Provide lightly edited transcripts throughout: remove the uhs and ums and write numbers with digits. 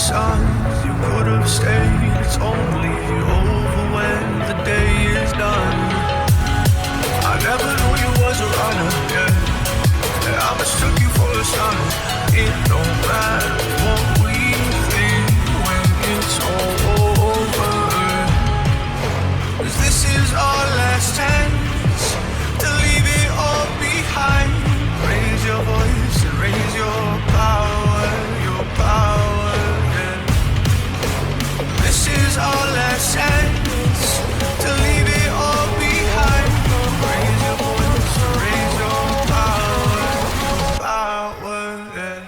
sons, you could have stayed. It's only over when the day is done. I never knew you was a runner, yeah. I mistook you for a son. It don't matter what we think when it's all over. 'Cause this is our last chance to leave it all behind. Raise your voice and raise your power, yeah. This is our last chance to leave it all behind. Raise your voice and raise your power, yeah.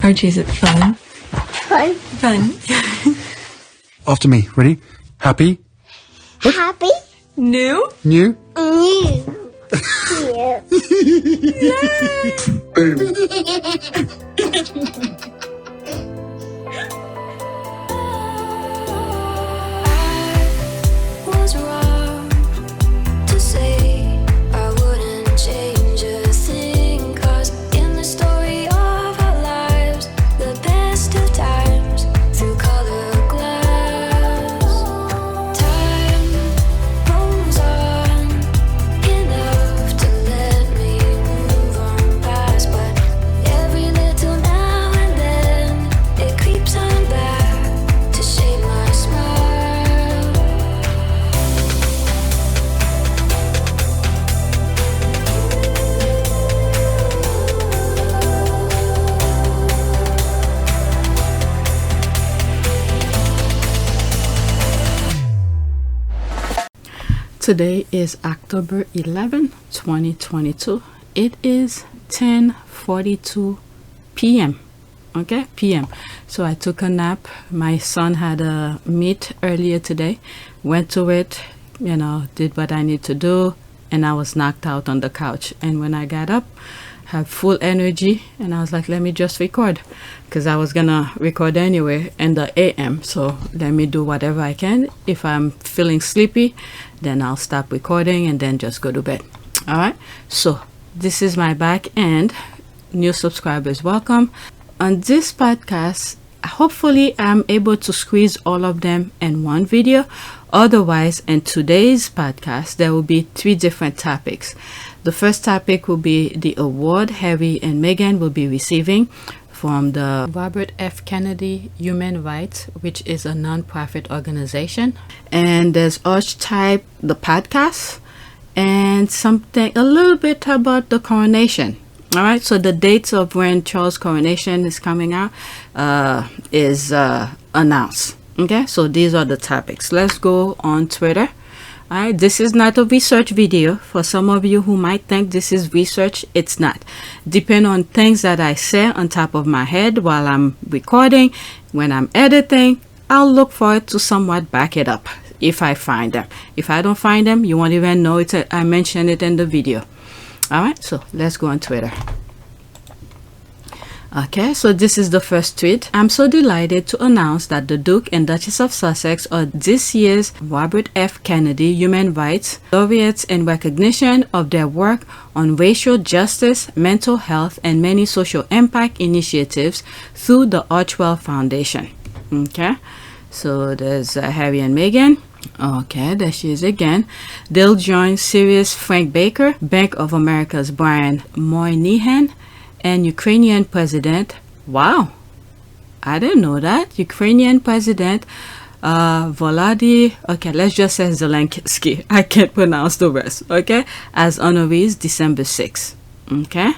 Archie, is it fun? Fun. Fun. After me. Ready? Happy? Happy. New? New? New. Was wrong to say I wouldn't change a thing, 'cause in the story of our lives, the best of times through colored glass, time rolls on enough to let me move on past, but every little now and then it creeps on back to shape my smile. Today is October 11, 2022. It is 10:42 p.m. Okay, p.m. So I took a nap. My son had a meet earlier today. Went to it, did what I need to do, and I was knocked out on the couch. And when I got up, had full energy, and I was like, let me just record, because I was gonna record anyway in the AM. So let me do whatever I can. If I'm feeling sleepy, then I'll stop recording and then just go to bed. All right, so this is my back end. New subscribers, welcome. On this podcast, hopefully I'm able to squeeze all of them in one video. Otherwise, in today's podcast, there will be 3 different topics. The first topic will be the award Harry and Meghan will be receiving from the Robert F. Kennedy Human Rights, which is a non-profit organization. And there's Archetypes, the podcast, and something a little bit about the coronation. All right, so the dates of when Charles' coronation is coming out is announced. Okay, so these are the topics. Let's go on Twitter. All right, this is not a research video. For some of you who might think this is research, it's not. Depend on things that I say on top of my head while I'm recording. When I'm editing, I'll look for it to somewhat back it up if I find them. If I don't find them, you won't even know I mentioned it in the video. All right, so let's go on Twitter. Okay, so this is the first tweet. I'm so delighted to announce that the Duke and Duchess of Sussex are this year's Robert F. Kennedy Human Rights Laureates in recognition of their work on racial justice, mental health, and many social impact initiatives through the Archwell Foundation. Okay, so there's Harry and Meghan. Okay, there she is again. They'll join Syria's Frank Baker, Bank of America's Brian Moynihan, and Ukrainian President. Wow, I didn't know that. Ukrainian President Volodymyr. Okay, let's just say Zelensky. I can't pronounce the rest. Okay, as honorees December 6th. Okay.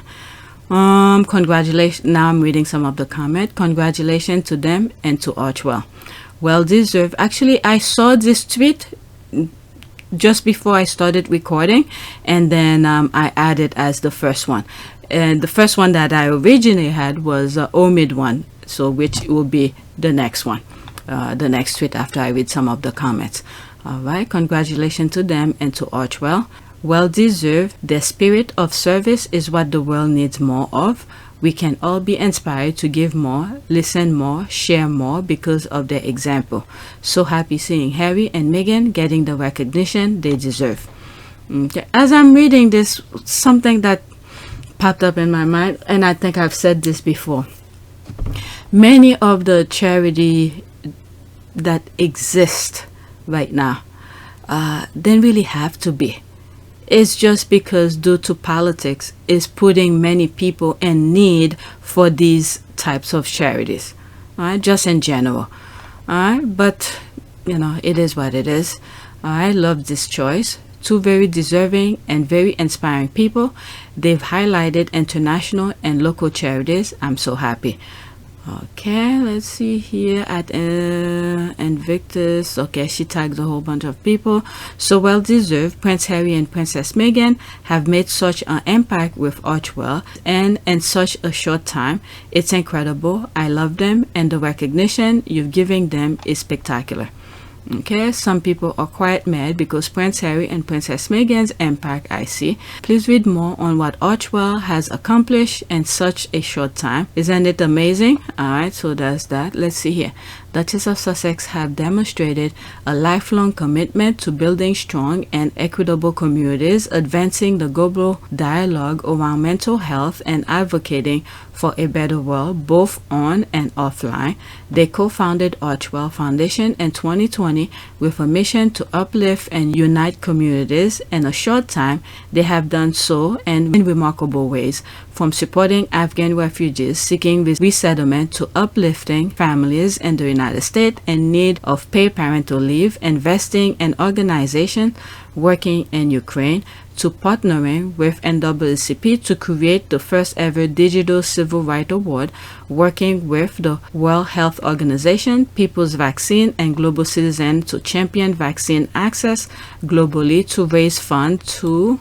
Congratulations. Now I'm reading some of the comment. Congratulations to them and to Archwell. Well deserved. Actually, I saw this tweet just before I started recording, and then I added as the first one. And the first one that I originally had was Omid one, so which will be the next one, the next tweet after I read some of the comments. All right, congratulations to them and to Archwell. Well deserved. Their spirit of service is what the world needs more of. We can all be inspired to give more, listen more, share more because of their example. So happy seeing Harry and Meghan getting the recognition they deserve. Okay. As I'm reading this, something that popped up in my mind, and I think I've said this before. Many of the charity that exist right now don't really have to be. It's just because due to politics is putting many people in need for these types of charities, all right, just in general. All right, but you know, it is what it is. I love this choice. Two very deserving and very inspiring people. They've highlighted international and local charities. I'm so happy. Okay, let's see here at INVICTUS. Okay, she tagged a whole bunch of people. So well deserved. Prince Harry and Princess Meghan have made such an impact with Archwell and in such a short time. It's incredible. I love them, and the recognition you're giving them is spectacular. Okay, some people are quite mad because Prince Harry and Princess Meghan's impact I see. Please read more on what Archwell has accomplished in such a short time. Isn't it amazing? Alright, so that's that. Let's see here. Duchess of Sussex have demonstrated a lifelong commitment to building strong and equitable communities, advancing the global dialogue around mental health, and advocating for a better world, both on and offline. They co-founded Archwell Foundation in 2020 with a mission to uplift and unite communities. In a short time, they have done so in remarkable ways, from supporting Afghan refugees seeking resettlement to uplifting families in the United States in need of paid parental leave, investing in organizations working in Ukraine, to partnering with NAACP to create the first ever digital civil rights award, working with the World Health Organization, People's Vaccine, and Global Citizen to champion vaccine access globally, to raise funds to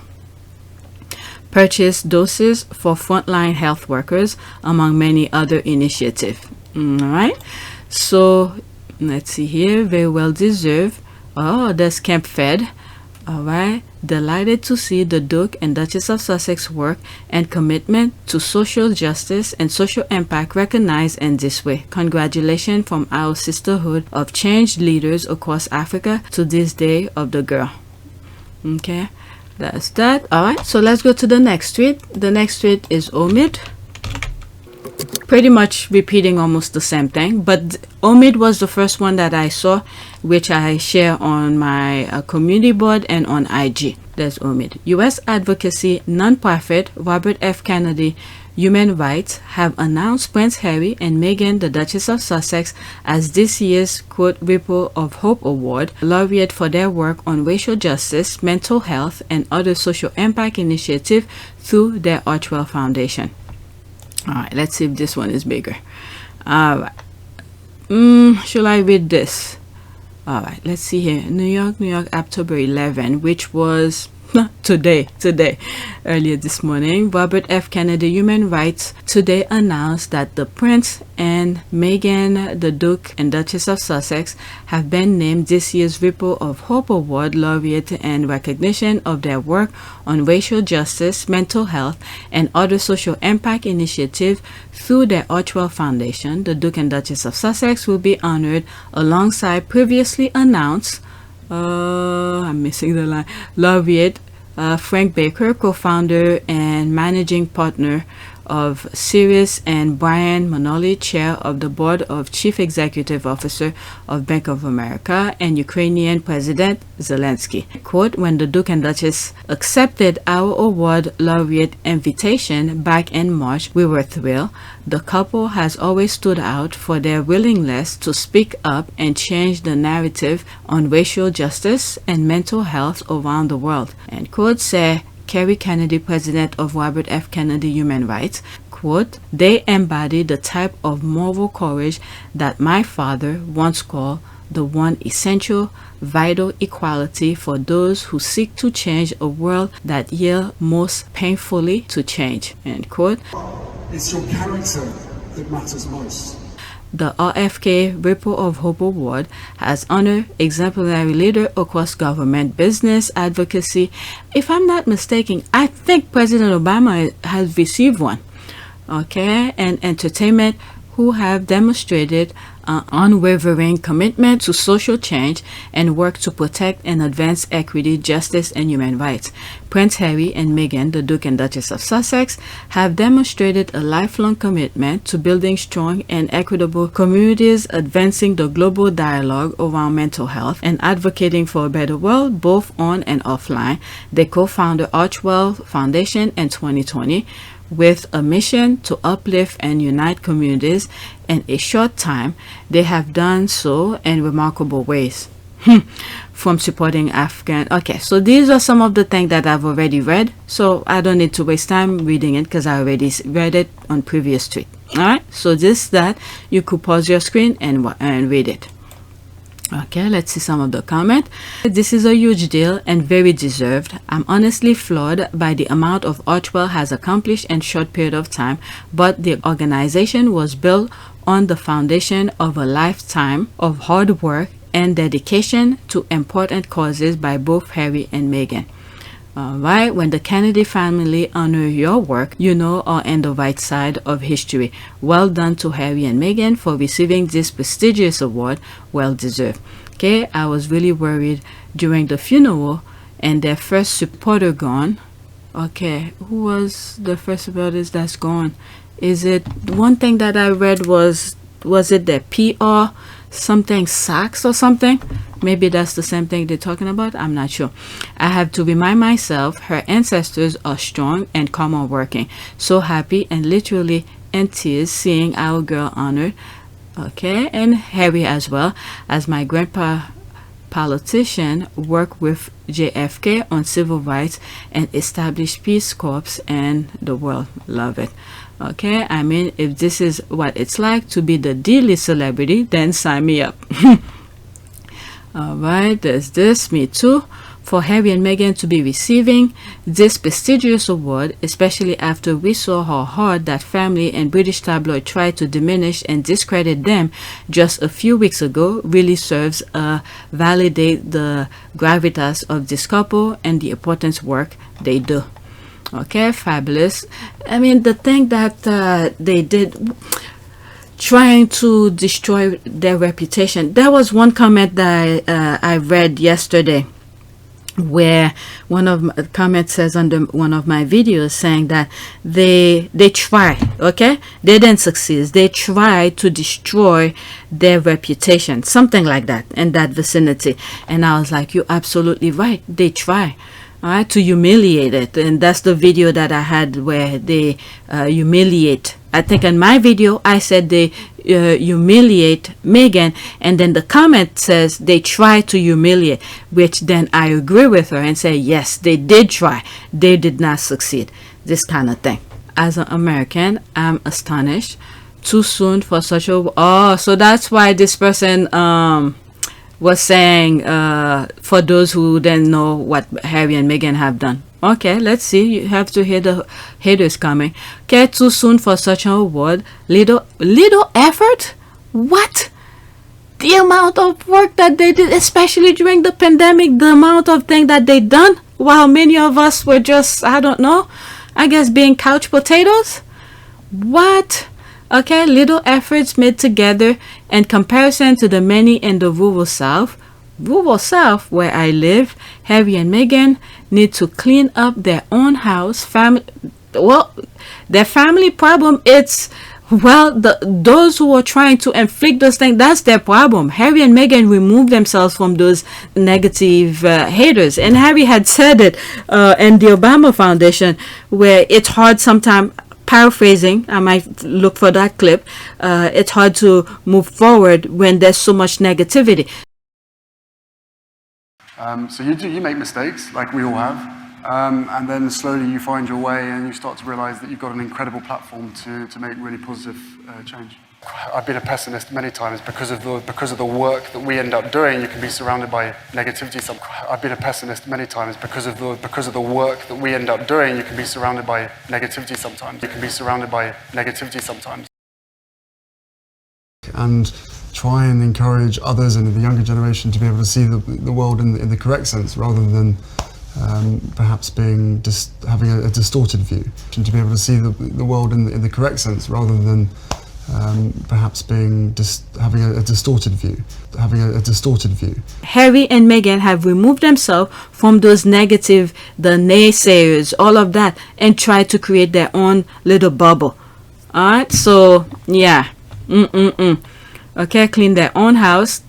purchase doses for frontline health workers, among many other initiatives. All right, so let's see here. Very well deserved. Oh, there's Camp Fed. All right, delighted to see the Duke and Duchess of Sussex work and commitment to social justice and social impact recognized in this way. Congratulations from our sisterhood of changed leaders across Africa to this day of the girl. Okay, that's that. All right, so let's go to the next tweet. The next tweet is Omid. Pretty much repeating almost the same thing, but Omid was the first one that I saw, which I share on my community board and on IG. There's Omid. U.S. advocacy nonprofit Robert F. Kennedy Human Rights have announced Prince Harry and Meghan, the Duchess of Sussex, as this year's quote Ripple of Hope Award laureate for their work on racial justice, mental health, and other social impact initiatives through their Archwell Foundation. All right, let's see if this one is bigger. All right. Should I read this? All right, let's see here. New York, October 11, which was today, earlier this morning. Robert F. Kennedy Human Rights today announced that the Prince and Meghan, the Duke and Duchess of Sussex, have been named this year's Ripple of Hope Award laureate in recognition of their work on racial justice, mental health, and other social impact initiatives through their Archwell Foundation. The Duke and Duchess of Sussex will be honored alongside previously announced I'm missing the line. Laureate Frank Baker, co-founder and managing partner of Sirius, and Brian Manoli, chair of the board of chief executive officer of Bank of America, and Ukrainian President Zelensky. Quote, when the Duke and Duchess accepted our award laureate invitation back in March, we were thrilled. The couple has always stood out for their willingness to speak up and change the narrative on racial justice and mental health around the world. End quote, say Kerry Kennedy, president of Robert F. Kennedy Human Rights. Quote, they embody the type of moral courage that my father once called the one essential, vital equality for those who seek to change a world that yield most painfully to change. End quote. It's your character that matters most. The RFK Ripple of Hope Award has honored exemplary leader across government, business, advocacy. If I'm not mistaken, I think President Obama has received one. Okay, and entertainment, who have demonstrated unwavering commitment to social change and work to protect and advance equity, justice, and human rights. Prince Harry and Meghan, the Duke and Duchess of Sussex, have demonstrated a lifelong commitment to building strong and equitable communities, advancing the global dialogue around mental health, and advocating for a better world, both on and offline. They co-founded Archwell Foundation in 2020, with a mission to uplift and unite communities. In a short time, they have done so in remarkable ways. From supporting African. Okay, so these are some of the things that I've already read, so I don't need to waste time reading it because I already read it on previous tweet. All right, so that you could pause your screen and read it. Okay, let's see some of the comment. This is a huge deal and very deserved. I'm honestly floored by the amount of Archwell has accomplished in a short period of time, but the organization was built on the foundation of a lifetime of hard work and dedication to important causes by both Harry and Meghan. Right, when the Kennedy family honor your work, you know are on the right side of history. Well done to Harry and Meghan for receiving this prestigious award, well deserved. Okay, I was really worried during the funeral and their first supporter gone. Okay, who was the first supporters that's gone? Is it one thing that I read was it the PR something Sachs or something? Maybe that's the same thing they're talking about. I'm not sure. I have to remind myself her ancestors are strong and come on working. So happy and literally in tears seeing our girl honored. Okay, and Harry as well, as my grandpa politician worked with JFK on civil rights and established Peace Corps and the world. Love it. Okay, I mean, if this is what it's like to be the D-list celebrity, then sign me up. All right, there's this, me too. For Harry and Meghan to be receiving this prestigious award, especially after we saw how hard that family and British tabloid tried to diminish and discredit them just a few weeks ago, really serves validate the gravitas of this couple and the important work they do. Okay, fabulous. I mean, the thing that they did, trying to destroy their reputation. There was one comment that I read yesterday where one of my comments says under one of my videos saying that they try, okay, they didn't succeed, they try to destroy their reputation, something like that, in that vicinity. And I was like, you're absolutely right, they try. All right, to humiliate it. And that's the video that I had where they humiliate. I think in my video I said they humiliate Meghan, and then the comment says they try to humiliate, which then I agree with her and say yes, they did try, they did not succeed. This kind of thing. As an American, I'm astonished. Too soon for such a so that's why this person was saying, for those who didn't know what Harry and Meghan have done. Okay, let's see. You have to hear the haters coming. Okay, too soon for such an award. Little effort? What? The amount of work that they did, especially during the pandemic, the amount of things that they done, while many of us were just, I don't know, I guess being couch potatoes? What? Okay, little efforts made together in comparison to the many in the rural South, where I live. Harry and Meghan need to clean up their own house, well, their family problem, it's, well, those who are trying to inflict those things, that's their problem. Harry and Meghan removed themselves from those negative haters. And Harry had said it in the Obama Foundation, where it's hard sometimes, paraphrasing, I might look for that clip, it's hard to move forward when there's so much negativity. So you make mistakes, like we all have. And then slowly you find your way and you start to realize that you've got an incredible platform to make really positive change. I've been a pessimist many times because of the work that we end up doing. You can be surrounded by negativity. I've been a pessimist many times because of the work that we end up doing. You can be surrounded by negativity sometimes. You can be surrounded by negativity sometimes. And try and encourage others and the younger generation to be able to see the world in the correct sense, rather than perhaps being having a distorted view. And to be able to see the world in the correct sense, rather than perhaps being having a distorted view. Harry and Meghan have removed themselves from those negative, the naysayers, all of that, and try to create their own little bubble. All right, so yeah, okay, clean their own house.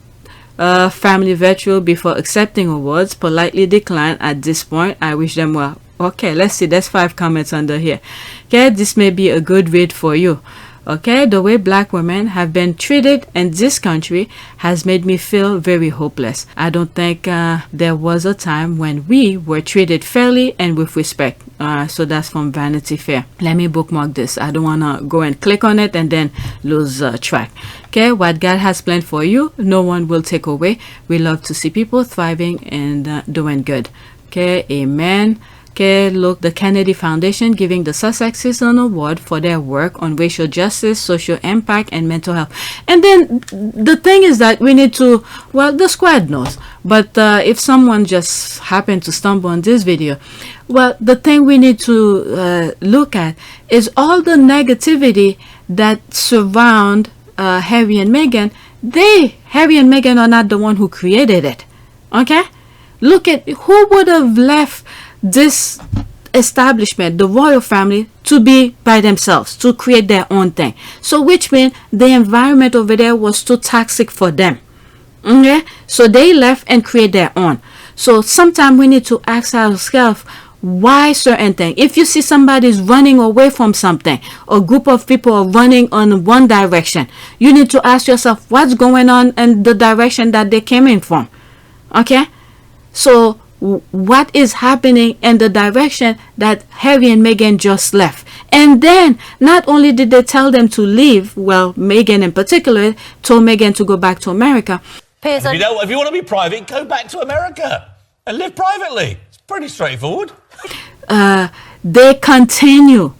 Family virtual before accepting awards, politely decline at this point. I wish them well. Okay, let's see, there's 5 comments under here. Okay, this may be a good read for you. Okay, the way black women have been treated in this country has made me feel very hopeless. I don't think there was a time when we were treated fairly and with respect. So that's from Vanity Fair. Let me bookmark this. I don't want to go and click on it and then lose track. Okay, what God has planned for you, no one will take away. We love to see people thriving and doing good. Okay, amen. Okay, look, the Kennedy Foundation giving the Sussexes an award for their work on racial justice, social impact, and mental health. And then the thing is that we need to, well, the squad knows, but if someone just happened to stumble on this video, well, the thing we need to look at is all the negativity that surround Harry and Meghan. Harry and Meghan are not the one who created it. Okay, look at who would have left this establishment, the royal family, to be by themselves, to create their own thing. So which means the environment over there was too toxic for them. Okay, so they left and create their own. So sometimes we need to ask ourselves why certain thing. If you see somebody's running away from something, a group of people are running on one direction, you need to ask yourself what's going on in the direction that they came in from. Okay, so what is happening in the direction that Harry and Meghan just left. And then not only did they tell them to leave, well, Meghan in particular told Meghan to go back to America. If you want to be private, go back to America and live privately. It's pretty straightforward. They continue.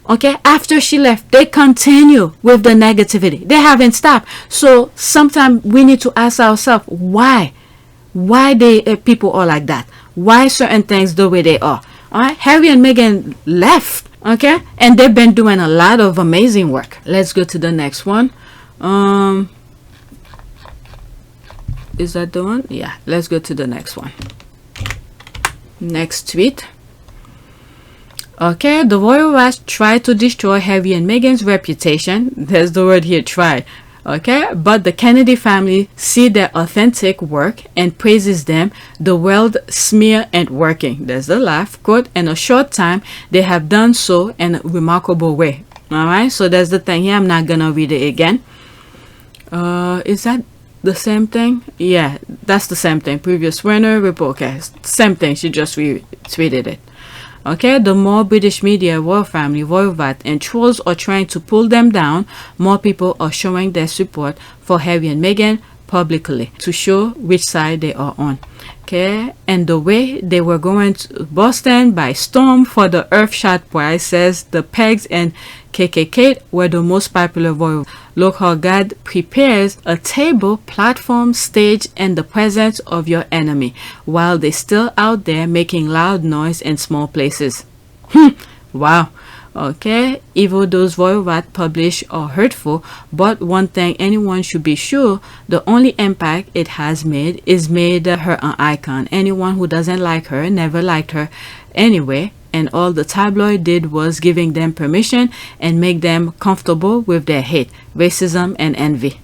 Okay, after she left, they continue with the negativity. They haven't stopped. So sometimes we need to ask ourselves why people are like that, why certain things the way they are. All right, Harry and Meghan left, okay, and they've been doing a lot of amazing work. Let's go to the next one. Is that the one? Yeah, let's go to the next one. Next tweet. Okay, the royal rats tried to destroy Harry and Meghan's reputation. There's the word here, try. Okay, but the Kennedy family see their authentic work and praises them. The world smear and working. There's the laugh. Quote, in a short time, they have done so in a remarkable way. All right, so there's the thing here. I'm not gonna read it again. Is that the same thing? Yeah, that's the same thing. Previous winner, Ripple. Okay, same thing. She just retweeted it. Okay, the more British media, royal family, royal vat, and trolls are trying to pull them down, more people are showing their support for Harry and Meghan publicly to show which side they are on. Okay, and the way they were going to Boston by storm for the Earthshot Prize says the Pegs and KKK were the most popular royal. Look how God prepares a table, platform, stage in the presence of your enemy while they're still out there making loud noise in small places. Wow. Okay, even those royal rats publish are hurtful, but one thing anyone should be sure, the only impact it has made is made her an icon. Anyone who doesn't like her never liked her anyway, and all the tabloid did was giving them permission and make them comfortable with their hate, racism, and envy.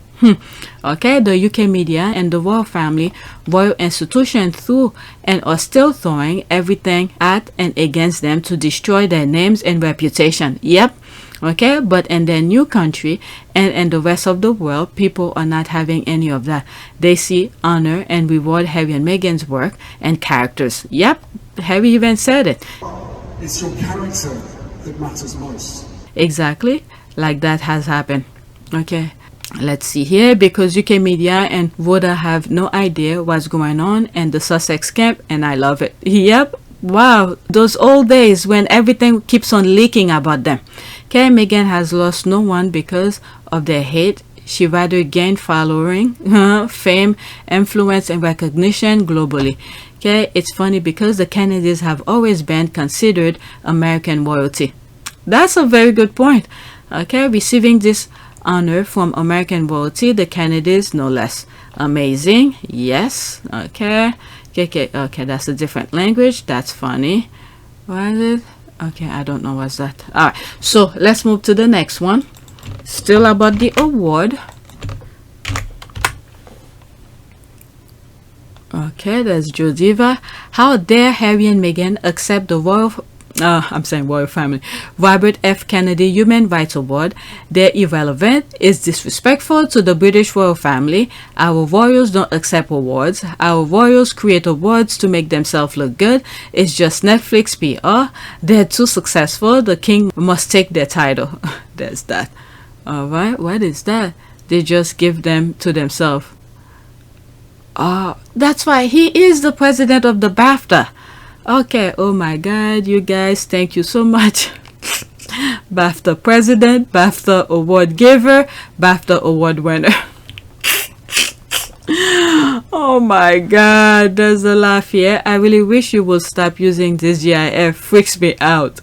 Okay, the UK media and the royal family, royal institution threw and are still throwing everything at and against them to destroy their names and reputation. Yep. Okay, but in their new country and in the rest of the world, people are not having any of that. They see, honor, and reward Harry and Meghan's work and characters. Yep, Harry even said it. It's your character that matters most. Exactly, like that has happened. Okay, let's see here, because UK media and Voda have no idea what's going on in the Sussex camp, and I love it. Yep. Wow, those old days when everything keeps on leaking about them. Okay, Meghan has lost no one because of their hate. She rather gained following, fame, influence, and recognition globally. Okay, it's funny because the Kennedys have always been considered American royalty. That's a very good point. Okay, receiving this honor from American royalty, the Kennedys no less. Amazing, yes. Okay, that's a different language. That's funny. What is it? Okay, I don't know what's that. All right, so let's move to the next one. Still about the award. Okay, that's Jodiva. How dare Harry and Meghan accept the royal family, Robert F. Kennedy Human Rights Award? They're irrelevant, is disrespectful to the British royal family. Our royals don't accept awards. Our royals create awards to make themselves look good. It's just Netflix PR. They're too successful. The king must take their title. There's that. All right, what is that? They just give them to themselves. That's why he is the president of the BAFTA. Okay, oh my god, you guys, thank you so much. BAFTA president, BAFTA award giver, BAFTA award winner. Oh my god, there's a laugh here. I really wish you would stop using this GIF. Freaks me out.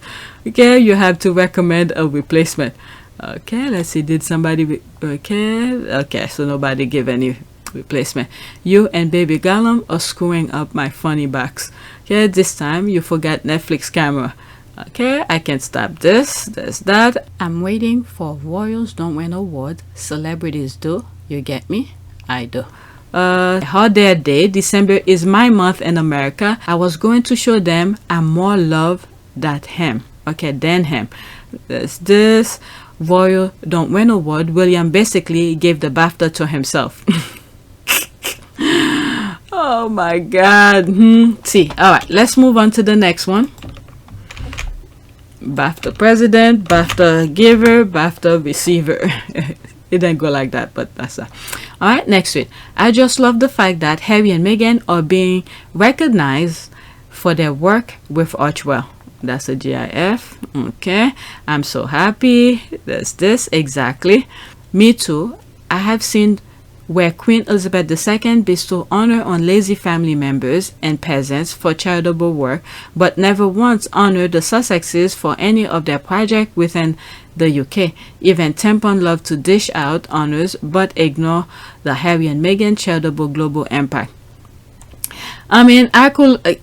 Okay, you have to recommend a replacement. Okay, let's see, did somebody okay, so nobody give any replacement. You and baby Gollum are screwing up my funny box. Okay, this time you forgot Netflix camera. Okay, I can stop this. There's that. I'm waiting for royals don't win award, celebrities do. You get me? I do. How dare they? December is my month in America. I was going to show them I'm more love than him. Okay, than him. There's this. Royal don't win award. William basically gave the BAFTA to himself. Oh my god. See, all right, let's move on to the next one. BAFTA president, BAFTA giver, BAFTA receiver. It didn't go like that, but that's that. All right, next week. I just love the fact that Harry and Meghan are being recognized for their work with Archwell. That's a GIF. Okay, I'm so happy. There's this, exactly. Me too. I have seen where Queen Elizabeth II bestowed honor on lazy family members and peasants for charitable work, but never once honored the Sussexes for any of their projects within the UK. Even Tampon love to dish out honors, but ignore the Harry and Meghan charitable global impact. I mean, I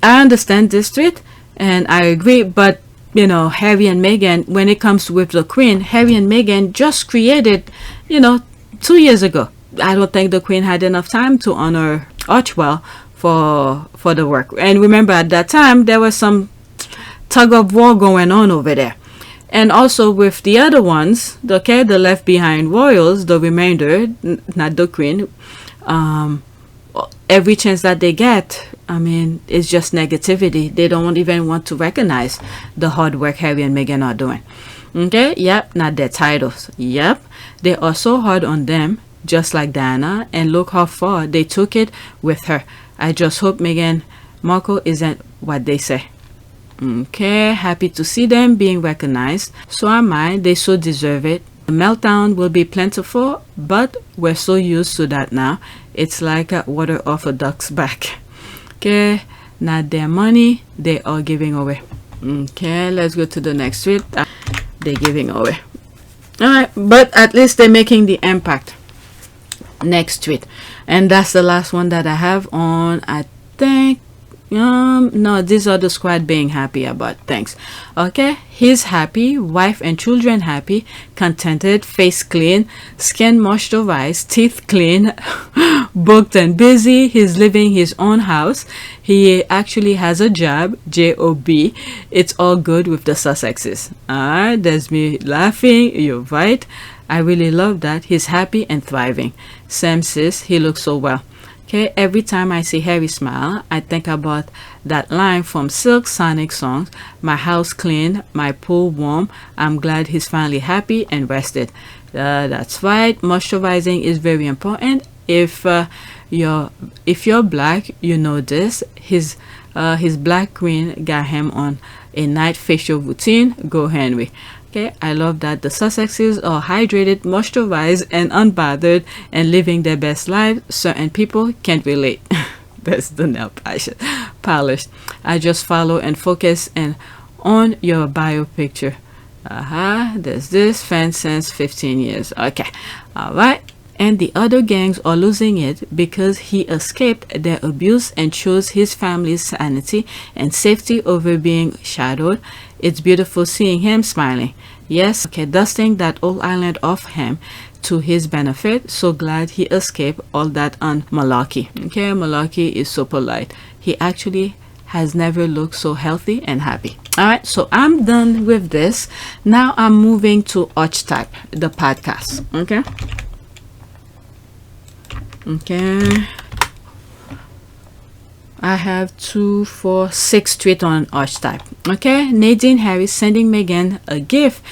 understand this tweet, and I agree, but you know, Harry and Meghan, when it comes with the Queen, Harry and Meghan just created, 2 years ago. I don't think the Queen had enough time to honor Archwell for the work. And remember, at that time, there was some tug of war going on over there. And also with the other ones, the left behind royals, the remainder, not the Queen, every chance that they get, I mean, it's just negativity. They don't even want to recognize the hard work Harry and Meghan are doing. Okay, yep, not their titles. Yep, they are so hard on them, just like Diana, and look how far they took it with her. I just hope Meghan Markle isn't what they say. Okay, happy to see them being recognized. So am I. They so deserve it. The meltdown will be plentiful, but we're so used to that now. It's like water off a duck's back. Okay, not their money, they are giving away. Okay, let's go to the next tweet. They're giving away. Alright, but at least they're making the impact. Next tweet, and that's the last one that I have on, I think, No, these are the squad being happy about things. Okay, he's happy, wife and children happy, contented, face clean, skin moisturized, teeth clean, booked and busy. He's living his own house. He actually has a job, job. It's all good with the Sussexes. Alright, there's me laughing. You're right. I really love that. He's happy and thriving. Sam says he looks so well. Okay, every time I see Harry smile, I think about that line from Silk Sonic songs, my house clean, my pool warm, I'm glad he's finally happy and rested. That's right, moisturizing is very important. If you're black, you know this. His black queen got him on a night facial routine. Go Henry. Okay, I love that the Sussexes are hydrated, moisturized, and unbothered and living their best life. Certain people can't relate. That's the nail polish. I just follow and focus and on your bio picture. There's this fan since 15 years. Okay, all right. And the other gangs are losing it because he escaped their abuse and chose his family's sanity and safety over being shadowed. It's beautiful seeing him smiling. Yes, okay, dusting that old island off him to his benefit. So glad he escaped all that on malarkey. Okay, malarkey is so polite. He actually has never looked so healthy and happy. All right, so I'm done with this. Now I'm moving to Archetype, the podcast. Okay, I have 2, 4, 6 tweets on Archetype. Okay, Nadine Harris sending Meghan a gift,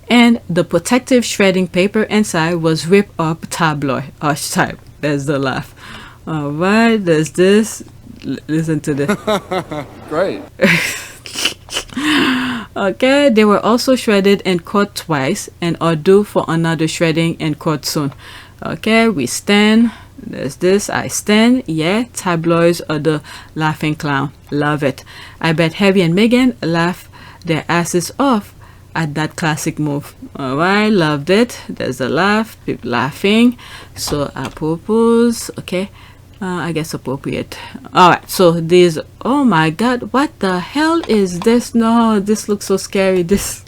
and the protective shredding paper inside was ripped up tabloid. Archetype. There's the laugh. All right, there's this. Listen to this. Great. Okay, they were also shredded in court twice and are due for another shredding in court soon. Okay, we stand. There's this. I stand. Yeah, tabloids are the laughing clown. Love it. I bet Harry and Meghan laugh their asses off at that classic move. Alright, loved it. There's a laugh. People laughing. So apropos. Okay. I guess appropriate. Alright, so these. Oh my god, what the hell is this? No, this looks so scary. This.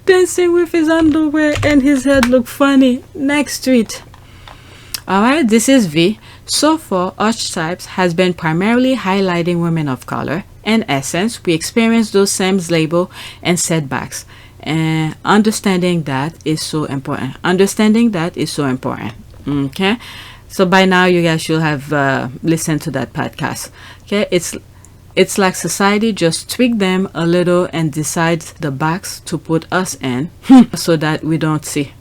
Dancing with his underwear and his head look funny. Next tweet. Alright, this is V. So far, Archetypes has been primarily highlighting women of color. In essence, we experience those same label and setbacks. And understanding that is so important. Okay? So by now, you guys should have listened to that podcast. Okay? It's like society just tweak them a little and decides the box to put us in so that we don't see.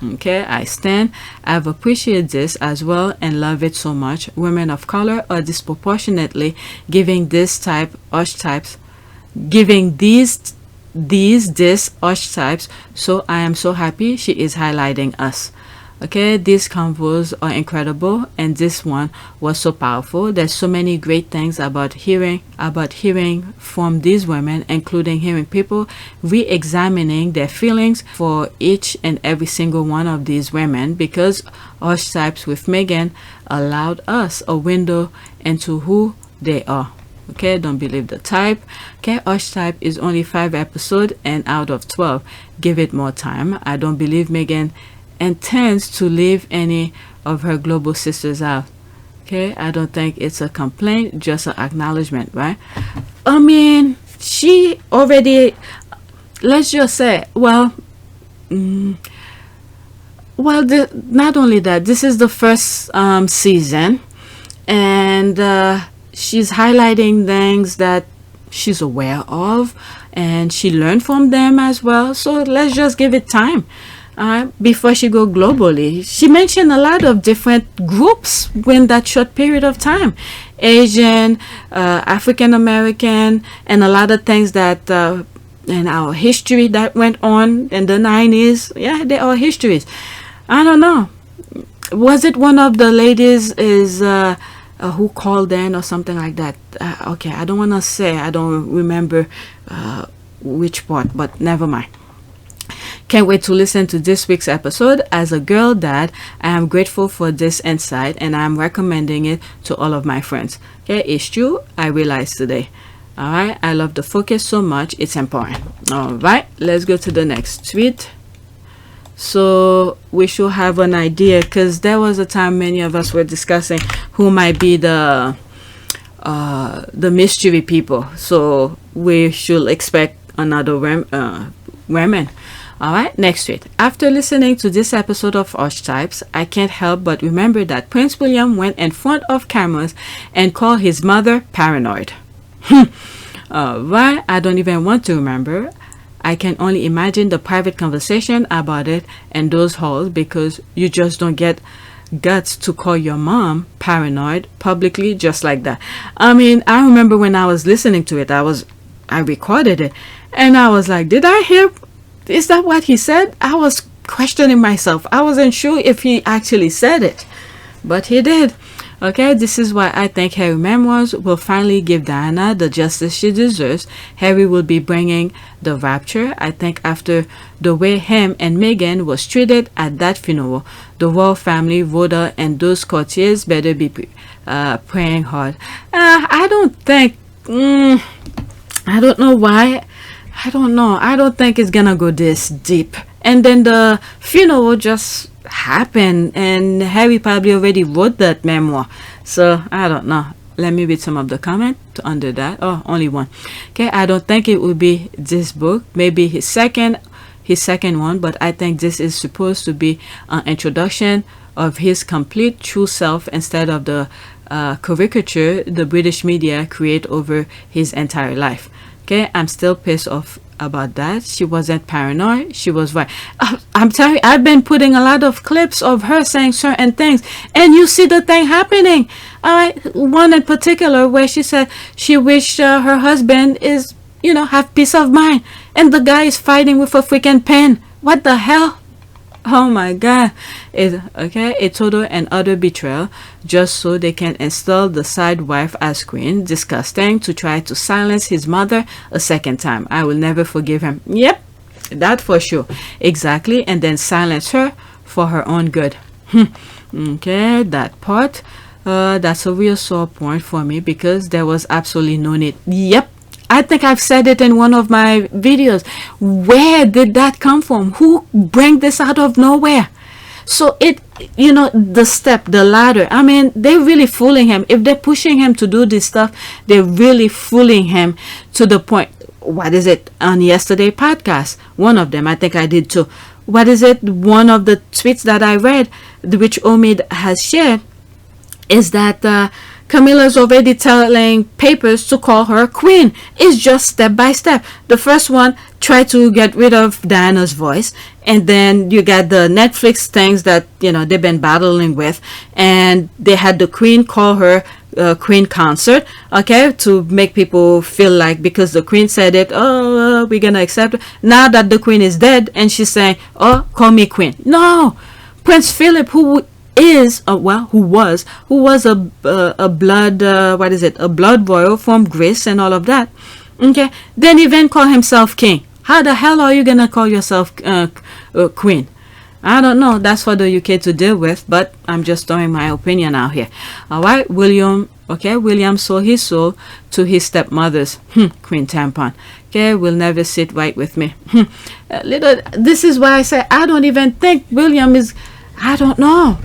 Okay, I stand. I've appreciated this as well and love it so much. Women of color are disproportionately giving this archetypes, so I am so happy she is highlighting us. Okay, these convos are incredible and this one was so powerful. There's so many great things about hearing from these women, including hearing people re-examining their feelings for each and every single one of these women, because Archetypes with Meghan allowed us a window into who they are. Okay, don't believe the type. Okay, Archetype is only 5 episodes and out of 12. Give it more time. I don't believe Meghan intends to leave any of her global sisters out. Okay, I don't think it's a complaint, just an acknowledgement, right? I mean, she already, let's just say, not only that, this is the first season, and she's highlighting things that she's aware of, and she learned from them as well. So let's just give it time. Before she go globally. She mentioned a lot of different groups in that short period of time. Asian, African American, and a lot of things that in our history that went on in the 90s. Yeah, they are histories. I don't know. Was it one of the ladies who called in or something like that? Okay, I don't want to say. I don't remember which part, but never mind. Can't wait to listen to this week's episode. As a girl dad, I am grateful for this insight and I'm recommending it to all of my friends. Okay, it's true. I realized today. All right, I love the focus so much. It's important. All right, let's go to the next tweet. So we should have an idea, because there was a time many of us were discussing who might be the mystery people. So we should expect another women. All right, next tweet. After listening to this episode of Archetypes, I can't help but remember that Prince William went in front of cameras and called his mother paranoid. Why? I don't even want to remember. I can only imagine the private conversation about it and those halls, because you just don't get guts to call your mom paranoid publicly just like that. I mean, I remember when I was listening to it, I recorded it and I was like, did I hear, is that what he said? I was questioning myself. I wasn't sure if he actually said it, but he did. Okay, this is why I think Harry memoirs will finally give Diana the justice she deserves. Harry will be bringing the rapture. I think after the way him and Meghan was treated at that funeral, the royal family, Rhoda, and those courtiers better be praying hard. I don't think, I don't know why. I don't know. I don't think it's gonna go this deep. And then the funeral just happened and Harry probably already wrote that memoir. So I don't know. Let me read some of the comment under that. Oh, only one. Okay, I don't think it will be this book. Maybe his second one, but I think this is supposed to be an introduction of his complete true self instead of the caricature the British media create over his entire life. Okay, I'm still pissed off about that. She wasn't paranoid. She was right. I'm telling you, I've been putting a lot of clips of her saying certain things, and you see the thing happening. All right, one in particular where she said she wished her husband is, have peace of mind, and the guy is fighting with a freaking pen. What the hell? Oh my God. A total and utter betrayal, just so they can install the side wife as queen. Disgusting, to try to silence his mother a second time. I will never forgive him. Yep, that for sure. Exactly, and then silence her for her own good. Okay, that part, that's a real sore point for me, because there was absolutely no need. Yep, I think I've said it in one of my videos. Where did that come from? Who bring this out of nowhere? So the ladder. I mean, they're really fooling him. If they're pushing him to do this stuff, they're really fooling him to the point. What is it on yesterday podcast? One of them, I think I did too. What is it? One of the tweets that I read, which Omid has shared, is that Camilla's already telling papers to call her queen. It's just step by step. The first one, try to get rid of Diana's voice, and then you got the Netflix things that they've been battling with, and they had the queen call her queen concert, okay, to make people feel like, because the queen said it, we're gonna accept it. Now that the queen is dead and she's saying, call me queen. No, Prince Philip, who was a blood royal from Greece and all of that, okay, then even call himself king. How the hell are you gonna call yourself queen? I don't know. That's for the UK to deal with, but I'm just throwing my opinion out here. All right, William sold his soul to his stepmother's queen tampon. Okay, will never sit right with me. This is why I say I don't even think William is, I don't know.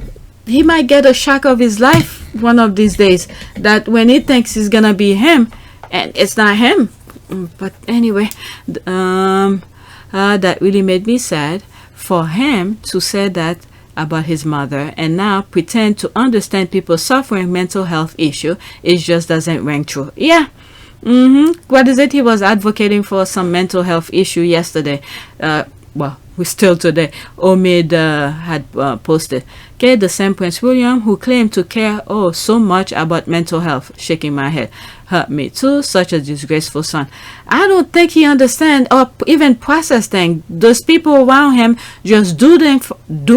He might get a shock of his life one of these days, that when he thinks it's gonna be him and it's not him. But anyway, that really made me sad for him to say that about his mother and now pretend to understand people suffering mental health issue. It just doesn't ring true. Yeah. What is it? He was advocating for some mental health issue yesterday. We still today. Omid had posted. Okay, the same Prince William who claimed to care so much about mental health. Shaking my head. Hurt me too. Such a disgraceful son. I don't think he understands or even process things. Those people around him just do